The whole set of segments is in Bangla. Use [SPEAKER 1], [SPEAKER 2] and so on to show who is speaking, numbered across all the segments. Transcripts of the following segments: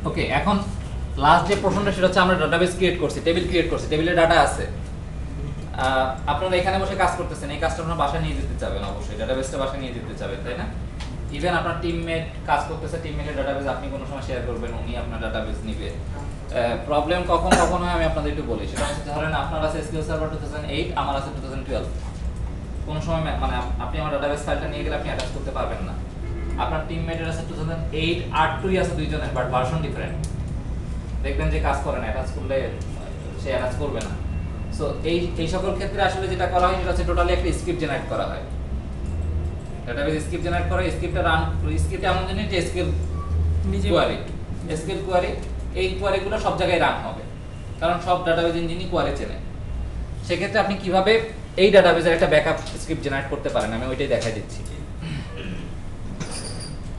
[SPEAKER 1] ওকে, এখন লাস্ট যে প্রশ্নটা সেটা হচ্ছে আমরা ডাটাবেস ক্রিয়েট করছি, টেবিল ক্রিয়েট করছি, টেবিলে ডাটা আছে। আপনারা এখানে বসে কাজ করতেছেন, এই কাজটা আপনারা বাসায় নিয়ে যেতে চাবেন, অবশ্যই ডাটাবেসটা বাসায় নিয়ে যেতে চাবেন, তাই না? ইভেন আপনার টিমমেট কাজ করতেছে, টিমমেটের ডাটাবেস আপনি কোনো সময় শেয়ার করবেন, উনি আপনার ডাটাবেস নিবে। প্রবলেম কখন কখন হয় আমি আপনাদের একটু বলি। সেটা হচ্ছে ধরেন আপনার আছে এসকিউএল সার্ভার 2008, আমার আছে 2012। কোন সময় মানে আপনি আমার ডাটাবেস ফাইলটা নিয়ে গেলে আপনি অ্যাটাচ করতে পারবেন না। আপনার টিমমেটের আছে 2008, R2 আছে দুইজনের, বাট ভার্সন ডিফারেন্ট। দেখবেন যে কাজ করে না, অ্যাটাচ করলে সে অ্যাটাচ করবে না। সো এই সকল ক্ষেত্রে আসলে যেটা করা হয় সেটা হচ্ছে টোটালি একটা স্ক্রিপ্ট জেনারেট করা হয়। ডাটাবেস স্ক্রিপ্ট জেনারেট করে, স্ক্রিপ্টটা রান, স্ক্রিপ্ট এমন জিনিস যে এসকিউএল কোয়ারি, এসকিউএল কোয়ারি, এই কোয়ারিগুলো সব জায়গায় রান হবে, কারণ সব ডাটাবেস ইঞ্জিনই কোয়ারি চেনে। সেক্ষেত্রে আপনি কিভাবে এই ডাটাবেসের একটা ব্যাকআপ স্ক্রিপ্ট জেনারেট করতে পারেন আমি ওইটাই দেখাই দিচ্ছি।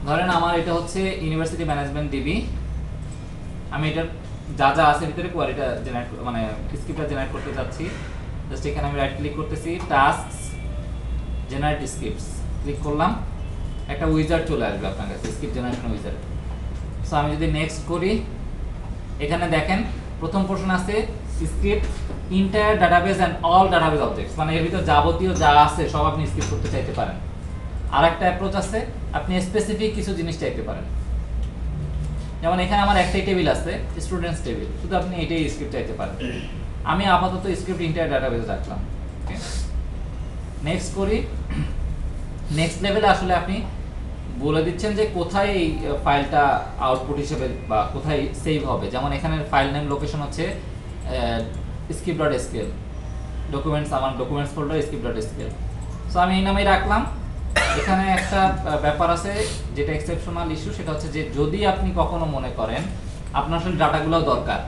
[SPEAKER 1] ধরেন আমার এটা হচ্ছে ইউনিভার্সিটি ম্যানেজমেন্ট ডিবি, আমি এটা যা যা আছে ভিতরে কোয়ারিটা জেনারেট মানে স্ক্রিপ্টটা জেনারেট করতে যাচ্ছি। জাস্ট এখানে আমি রাইট ক্লিক করতেছি, টাস্কস, জেনারেট স্ক্রিপ্টস ক্লিক করলাম, একটা উইজার্ড চলে আসবে আপনার কাছে, স্ক্রিপ্ট জেনারেশন উইজার্ড। সো আমি যদি নেক্সট করি, এখানে দেখেন প্রথম পোরশন আছে script entire database and all database objects, মানে এর ভিতর যাবতীয় যা আছে সব আপনি স্ক্রিপ্ট করতে চাইতে পারেন। আরেকটা অ্যাপ্রোচ আছে, আপনি স্পেসিফিক কিছু জিনিস চাইতে পারেন। যেমন এখানে আমার একটাই টেবিল আছে, স্টুডেন্টস টেবিল, শুধু আপনি এটাই স্ক্রিপ্ট চাইতে পারেন। আমি আপাতত স্ক্রিপ্ট ইন্টায়ার ডাটাবেস রাখলাম। ওকে, নেক্সট করি। নেক্সট লেভেলে আসলে আপনি বলে দিচ্ছেন যে কোথায় এই ফাইলটা আউটপুট হিসেবে বা কোথায় সেভ হবে। যেমন এখানে ফাইল নেম লোকেশন হচ্ছে script.sql, ডকুমেন্টস, আমার ডকুমেন্টস ফোল্ডার script.sql। সো আমি এই নামেই রাখলাম। এখানে একটা ব্যাপার আছে যেটা এক্সেপশনাল ইস্যু, সেটা হচ্ছে যে যদি আপনি কখনো মনে করেন আপনার আসলে ডাটাগুলো দরকার,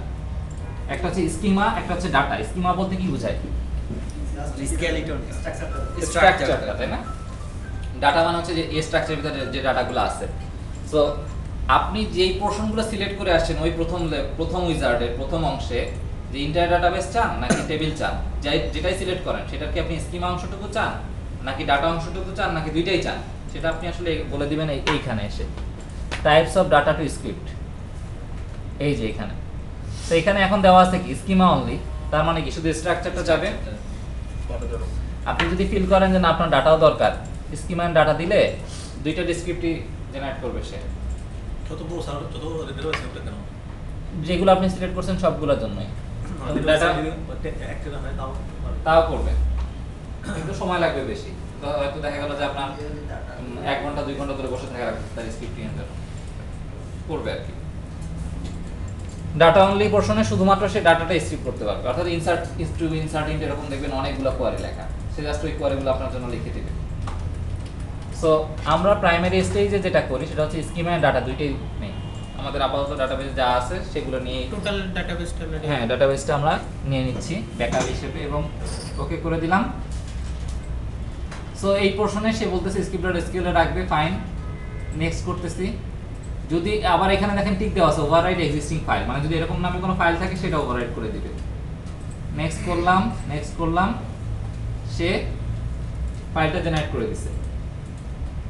[SPEAKER 1] একটা হচ্ছে স্কিমা, একটা হচ্ছে ডাটা। স্কিমা বলতে কি বোঝায়? স্ট্রাকচারটা, তাই না? ডাটা মানে হচ্ছে যে এই স্ট্রাকচারের ভিতরে যে ডাটাগুলো আছে। সো আপনি যেই পোরশনগুলো সিলেক্ট করে আসছেন ওই প্রথম উইজার্ডের প্রথম অংশে, যে ইন্টায়ার ডাটাবেস চান নাকি টেবিল চান, যেটাই সিলেক্ট করেন সেটার কি আপনি স্কিমা অংশটুকু চান নাকি ডাটা অংশটুকু চান নাকি দুইটাই চান, সেটা আপনি আসলে বলে দিবেন এইখানে এসে। Types of data to script, এই যে এখানে। তো এখানে এখন দেওয়া আছে কি স্কিমা অনলি, তার মানে কি শুধু স্ট্রাকচারটা যাবে। আপনি যদি ফিল করেন যে না আপনার ডাটাও দরকার, স্কিমা এন্ড ডাটা দিলে দুইটা ডেসক্রিপ্টই জেনারেট করবে সে। যেগুলো আপনি সিলেক্ট করছেন সবগুলোর জন্যই তাও করবে, কিন্তু সময় লাগবে বেশি। তো হয়তো দেখা গেল যে আপনার 1 ঘন্টা 2 ঘন্টা ধরে বসে থাকা লাগবে তার স্ক্রিপ্ট নিয়ে করবে আর কি। ডাটা অনলি পোরশনে শুধুমাত্র সে ডাটাটা স্ক্রিপ্ট করতে পারবে, অর্থাৎ ইনসার্ট ইনসার্টিং এরকম দেখবেন অনেকগুলো কোয়ারি লেখা, সে জাস্ট ওই কোয়ারিগুলো আপনার জন্য লিখে দিবে। সো আমরা প্রাইমারি স্টেজে যেটা করি সেটা হচ্ছে স্কিমা এন্ড ডাটা দুইটাই নেই, আমাদের আপাতত ডাটাবেস যা আছে সেগুলো নিয়ে
[SPEAKER 2] টোটাল ডাটাবেসটা
[SPEAKER 1] হ্যাঁ ডাটাবেসটা আমরা নিয়ে নিচ্ছি ব্যাকআপ হিসেবে এবং ওকে করে দিলাম। সো এই পোরশনে সে বলতেছে script.sql এ রাখবে, ফাইন। নেক্সট করতেছি। যদি আবার এখানে দেখেন টিক দেওয়া আছে ওভাররাইট এক্সিস্টিং ফাইল, মানে যদি এরকম নামে কোনো ফাইল থাকে সেটা ওভাররাইট করে দিবে। নেক্সট করলাম, সে ফাইলটা জেনারেট করে দিছে,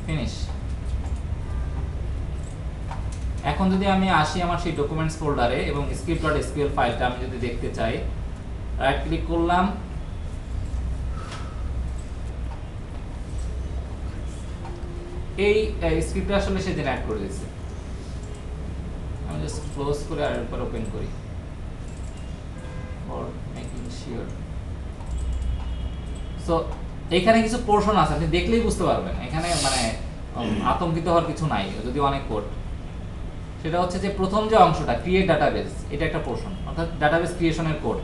[SPEAKER 1] ফিনিশ। এখন যদি আমি আসি আমার সেই ডকুমেন্টস ফোল্ডারে এবং script.sql ফাইলটা আমি যদি দেখতে চাই, রাইট ক্লিক করলাম, এই স্ক্রিপ্টটা আসলে সে জেনারেট করে দিয়েছে। আমি জাস্ট ক্লোজ করে আরেকবার ওপেন করি ফর মেকিং শিওর। সো এখানে কিছু পোরশন আছে, আপনি দেখলেই বুঝতে পারবেন এখানে মানে আতঙ্কিত হওয়ার কিছু নাই যদি অনেক কোড। সেটা হচ্ছে যে প্রথম যে অংশটা ক্রিয়েট ডাটাবেস, এটা একটা পোরশন, অর্থাৎ ডাটাবেস ক্রিয়েশনের কোড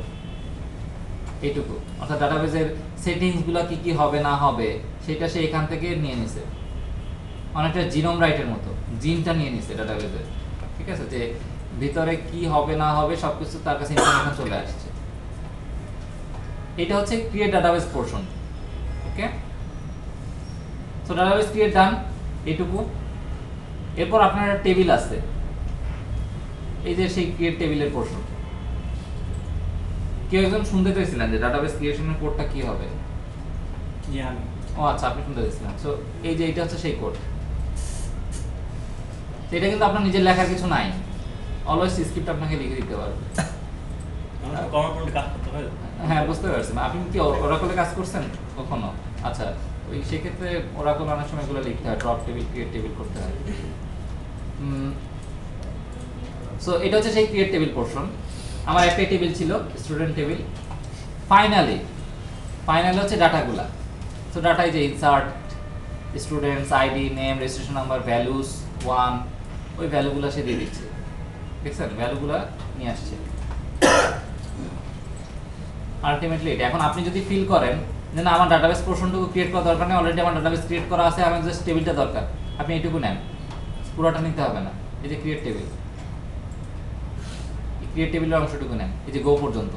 [SPEAKER 1] এইটুকু, অর্থাৎ ডাটাবেসের সেটিংসগুলো কি কি হবে না হবে সেটা সে এখান থেকে নিয়ে নিছে, অনেকটা জিনোম রাইটের মতো জিনটা নিয়ে নিছে ডাটাবেসের, ঠিক আছে, যে ভিতরে কি হবে না হবে সবকিছু তার কাছে ইনফরমেশন চলে আসছে। এটা হচ্ছে ক্রিয়েট ডাটাবেস পোরশন। ওকে, সো ডাটাবেস ক্রিয়েট ডান এইটুকু। এরপর আপনার একটা টেবিল আছে, এই যে সেই ক্রিয়েট টেবিলের পোরশন। কেউ একজন শুনতে চাইছিলেন যে ডাটাবেস ক্রিয়েশনের কোডটা কি হবে? ও আচ্ছা, আপনি শুনতে চাইছিলেন। সো এই যে এটা হচ্ছে সেই কোড। এটা কিন্তু আপনার নিজের লেখার কিছু নাই, অলওয়েজ স্ক্রিপ্ট আপনাকে লিখে দিতে পারবে।
[SPEAKER 2] কমান্ড প্রম্পটে কাজ করতে হয়।
[SPEAKER 1] হ্যাঁ, বুঝতে পারছেন। আপনি কি ওরাকলে কাজ করছেন কখনো? আচ্ছা, ওই সেক্ষেত্রে ওরাকল অনেক সময় এগুলো লিখতে হয়, ড্রপ টেবিল, ক্রিয়েট টেবিল করতে হয়। সো এটা হচ্ছে সেই ক্রিয়েট টেবিল পোর্শন। আমার একটা টেবিল ছিল, স্টুডেন্ট টেবিল। ফাইনালি হচ্ছে ডাটাগুলা। সো ডাটা এই যে insert students ID, name, registration number, values 1, ওই ভ্যালুগুলো সে দিয়ে দিচ্ছে। দেখছেন, ভ্যালুগুলা নিয়ে আসছে। আলটিমেটলি এটা। এখন আপনি যদি ফিল করেন যে না, আমার ডাটাবেস পোর্শনটুকু ক্রিয়েট করা দরকার নেই, অলরেডি আমার ডাটাবেস ক্রিয়েট করা আছে, আমার জাস্ট টেবিলটা দরকার, আপনি এইটুকু নেন, পুরোটা নিতে হবে না। এই যে ক্রিয়েট টেবিল, ক্রিয়েট টেবিলের অংশটুকু নেন, এই যে গো পর্যন্ত।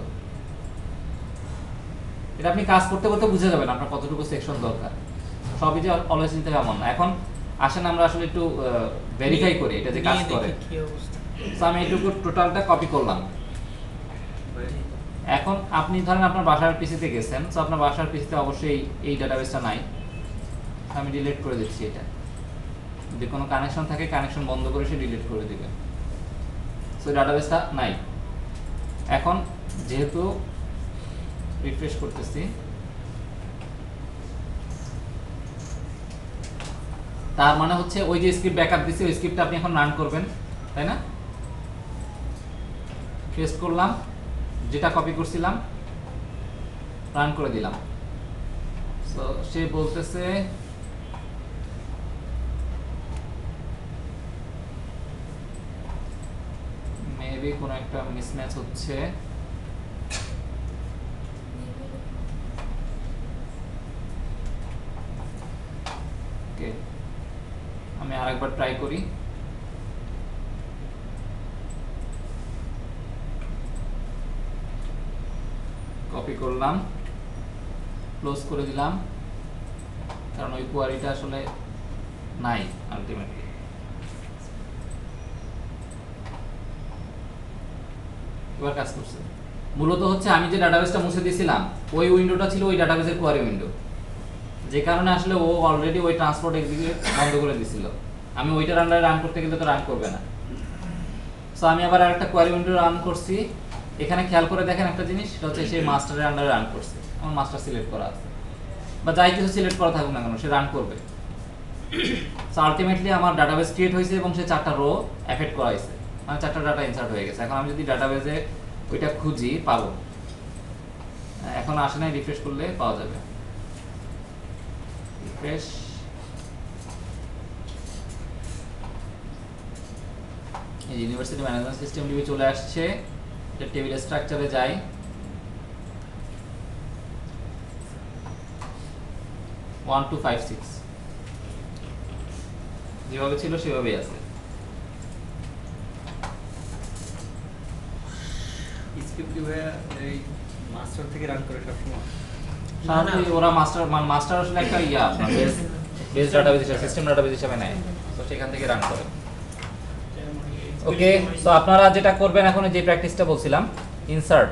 [SPEAKER 1] এটা আপনি কাজ করতে করতে বুঝে যাবেন আপনার কতটুকু সেকশন দরকার। সবই যে অলওয়েজ নিতে হবে এমন না। এখন আসেন আমরা আসলে একটু ভেরিফাই করি এটা যে কাজ করে। সো আমি এইটুকু টোটালটা কপি করলাম। এখন আপনি ধরেন আপনার বাসার পিসিতে গেছেন, সো আপনার বাসার পিসিতে অবশ্যই এই ডাটাবেসটা নাই, আমি ডিলিট করে দিচ্ছি। এটা যদি কোনো কানেকশন থাকে, কানেকশন বন্ধ করে সে ডিলিট করে দিবেন। সো ডাটাবেসটা নাই। এখন যেহেতু রিফ্রেশ করতেছি, তার মানে হচ্ছে ওই যে স্ক্রিপ্ট ব্যাকআপ দিছি, ওই স্ক্রিপ্টটা আপনি এখন রান করবেন, তাই না? পেস্ট করলাম, যেটা কপি করছিলাম রান করে দিলাম। সো সে বলতেছে মেবি কোনো একটা মিসম্যাচ হচ্ছে। ওকে, আমি আরেকবার ট্রাই করি। কপি করলাম, ক্লোজ করে দিলাম, কারণ ওই কোয়ারিটা আসলে নাই আলটিমেটলি। এবার কাজ করছে। মূলত হচ্ছে আমি যে ডাটাবেসটা মুছে দিয়েছিলাম, ওই উইন্ডোটা ছিল ওই ডাটাবেসের কোয়ারি উইন্ডো, যে কারণে আসলে ও অলরেডি ওই ট্রান্সপোর্ট এক্সিকিউট বন্ধ করে দিছিল। আমি ওইটার আন্ডারে রান করতে গেলে তো রান করবে না। সো আমি আবার আরেকটা কোয়ারি উইন্ডো রান করছি। এখানে খেয়াল করে দেখেন একটা জিনিস, সেটা হচ্ছে সেই মাস্টারের আন্ডারে রান করছে, আমার মাস্টার সিলেক্ট করা আছে, বা যাই কিছু সিলেক্ট করা থাকুক না কেন সে রান করবে। সো আলটিমেটলি আমার ডাটাবেস ক্রিয়েট হয়েছে এবং সে 4টা রো এফেক্ট করা হয়েছে, মানে 4টা ডাটা ইনসার্ট হয়ে গেছে। এখন আমি যদি ডাটাবেসে ওইটা খুঁজি পাবো, এখন আসে নাই, রিফ্রেশ করলে পাওয়া যাবে। রিফ্রেশ, এই ইউনিভার্সিটি ম্যানেজমেন্ট সিস্টেম ডিবি চলে আসছে। এটা টেবিল স্ট্রাকচারে যাই, ওয়ান টু 5 6 যেভাবে ছিল সেভাবেই আছে।
[SPEAKER 2] স্ক্রিপ্ট এই মাস্টার থেকে রান করে সবসময়
[SPEAKER 1] সাধারণত ওরা মাস্টার আসলে একটা বেস ডাটাবেস হিসেবে, সিস্টেম ডাটাবেস হিসেবে নেয়, তো সেখান থেকে রান করে। ওকে, তো আপনারা যেটা করবেন এখন, যে প্র্যাকটিসটা বলছিলাম, ইনসার্ট